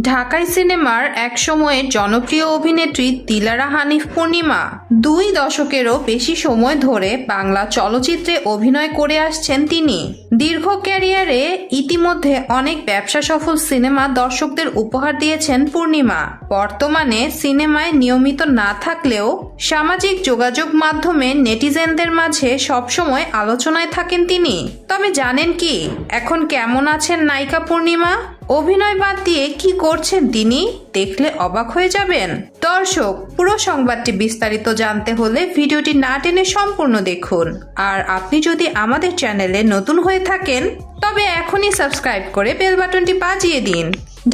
ঢাকাই সিনেমার এক সময়ের জনপ্রিয় অভিনেত্রী দিলারা হানিফ পূর্ণিমা 2 দশকেরও বেশি সময় ধরে বাংলা চলচ্চিত্রে অভিনয় করে আসছেন তিনি। দীর্ঘ ক্যারিয়ারে ইতিমধ্যে অনেক ব্যবসা সফল সিনেমা দর্শকদের উপহার দিয়েছেন পূর্ণিমা। বর্তমানে সিনেমায় নিয়মিত না থাকলেও সামাজিক যোগাযোগ মাধ্যমে নেটিজেনদের মাঝে সবসময় আলোচনায় থাকেন তিনি। তবে জানেন কি, এখন কেমন আছেন নায়িকা পূর্ণিমা? অভিনয় বাদ দিয়ে কি করছেন তিনি? দেখলে অবাক হয়ে যাবেন। দর্শক, পুরো সংবাদটি বিস্তারিত জানতে হলে ভিডিওটি না টেনে সম্পূর্ণ দেখুন। আর আপনি যদি আমাদের চ্যানেলে নতুন হয়ে থাকেন তবে এখনই সাবস্ক্রাইব করে বেল বাটনটি বাজিয়ে দিন।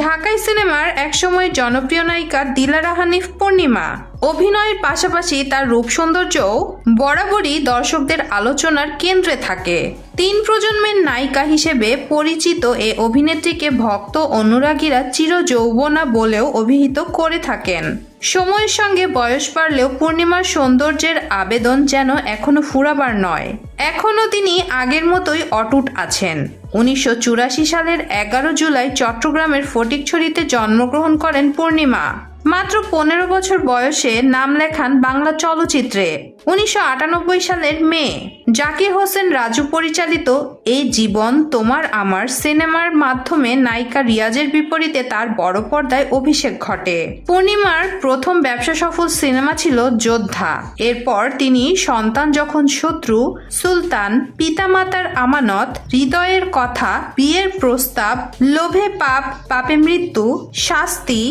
ঢাকাই সিনেমার একসময় জনপ্রিয় নায়িকা দিলারা হানিফ পূর্ণিমা অভিনয়ের পাশাপাশি তার রূপ সৌন্দর্যও বরাবরই দর্শকদের আলোচনার কেন্দ্রে থাকে। 3 প্রজন্মের নায়িকা হিসেবে পরিচিত এই অভিনেত্রীকে ভক্ত অনুরাগীরা চিরযৌবনা বলেও অভিহিত করে থাকেন। সময়ের সঙ্গে বয়স বাড়লেও পূর্ণিমার সৌন্দর্যের আবেদন যেন এখনো ফুরাবার নয়। এখনো তিনি আগের মতোই অটুট আছেন। 1984 সালের 11 জুলাই চট্টগ্রামের ফটিকছড়িতে জন্মগ্রহণ করেন পূর্ণিমা। মাত্র 15 বছর বয়সে নাম লেখান বাংলা চলচ্চিত্রে। 1998 সালের মে জাকির হোসেন রাজু পরিচালিত এই জীবন তোমার আমার সিনেমার মাধ্যমে নায়িকা রিয়াজের বিপরীতে তার বড় পর্দায় অভিষেক ঘটে। পূর্ণিমার প্রথম ব্যবসা সফল সিনেমা ছিল যোদ্ধা। এরপর তিনি সন্তান যখন শত্রু, সুলতান, পিতামাতার আমানত, হৃদয়ের কথা, বিয়ের প্রস্তাব, লোভে পাপ, পাপে মৃত্যু, শাস্তি,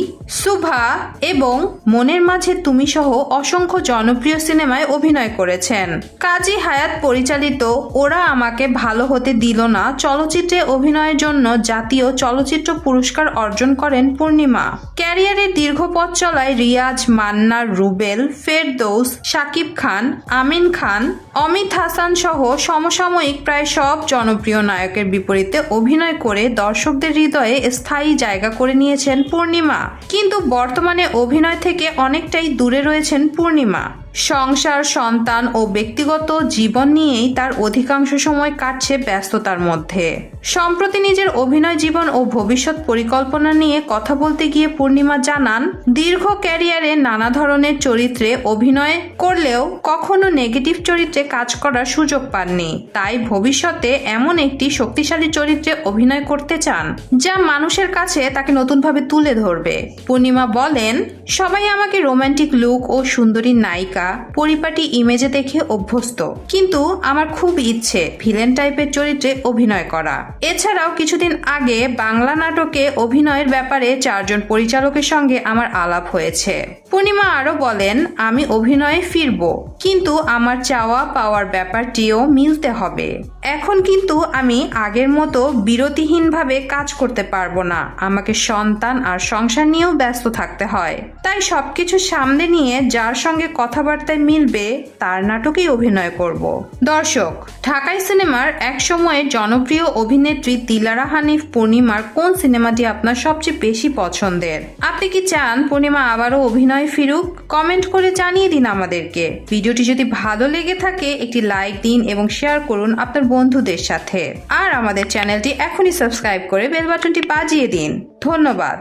সুভা এবং মনের মাঝে তুমি সহ অসংখ্য জনপ্রিয় সিনেমায় অভিনয় করেছেন। কাজী হায়াত পরিচালিত ওরা আমাকে ভালো হতে দিল না চলচ্চিত্রে অভিনয়ের জন্য জাতীয় চলচ্চিত্র পুরস্কার অর্জন করেন পূর্ণিমা। ক্যারিয়ারের দীর্ঘ পথ চলায় রিয়াজ, মান্না, রুবেল, ফেরদৌস, শাকিব খান, আমিন খান, অমিত হাসান সহ সমসাময়িক প্রায় সব জনপ্রিয় নায়কের বিপরীতে অভিনয় করে দর্শকদের হৃদয়ে স্থায়ী জায়গা করে নিয়েছেন পূর্ণিমা। কিন্তু বর্তমানে অভিনয় থেকে অনেকটাই দূরে রয়েছেন পূর্ণিমা। সংসার, সন্তান ও ব্যক্তিগত জীবন নিয়েই তার অধিকাংশ সময় কাটছে ব্যস্ততার মধ্যে। সম্প্রতি নিজের অভিনয় জীবন ও ভবিষ্যৎ পরিকল্পনা নিয়ে কথা বলতে গিয়ে পূর্ণিমা জানান, দীর্ঘ ক্যারিয়ারে নানা ধরনের চরিত্রে অভিনয় করলেও কখনো নেগেটিভ চরিত্রে কাজ করার সুযোগ পাননি। তাই ভবিষ্যতে এমন একটি শক্তিশালী চরিত্রে অভিনয় করতে চান যা মানুষের কাছে তাকে নতুনভাবে তুলে ধরবে। পূর্ণিমা বলেন, সবাই আমাকে রোমান্টিক লুক ও সুন্দরী নায়িকা, পরিপাটি ইমেজে দেখে অভ্যস্ত, কিন্তু আমার খুব ইচ্ছে ভিলেন টাইপের চরিত্রে অভিনয় করা। এছাড়াও কিছুদিন আগে বাংলা নাটকে অভিনয়ের ব্যাপারে 4 জন পরিচালকের সঙ্গে আমার আলাপ হয়েছে। পূর্ণিমা আরো বলেন, আমি অভিনয়ে ফিরব, কিন্তু আমার চাওয়া পাওয়ার ব্যাপারটিও মিলতে হবে। এখন কিন্তু আমি আগের মতো বিরতিহীনভাবে কাজ করতে পারবো না। আমাকে সন্তান আর সংসার নিয়েও ব্যস্ত থাকতে হয়। তাই সবকিছু সামনে নিয়ে যার সঙ্গে কথাবার্তায় মিলবে তার নাটকেই অভিনয় করব। দর্শক, ঢাকাই সিনেমার এক সময়ের জনপ্রিয় অভিনেত্রী দিলারা হানিফ পূর্ণিমার কোন সিনেমাটি আপনার সবচেয়ে বেশি পছন্দের? আপনি কি চান পূর্ণিমা আবারও অভিনয় ফিরুক? কমেন্ট করে জানিয়ে দিন আমাদেরকে। ভিডিওটি যদি ভালো লেগে থাকে একটি লাইক দিন এবং শেয়ার করুন আপনার বন্ধুদের সাথে। আর আমাদের চ্যানেলটি এখনই সাবস্ক্রাইব করে বেল বাটনটি বাজিয়ে দিন। ধন্যবাদ।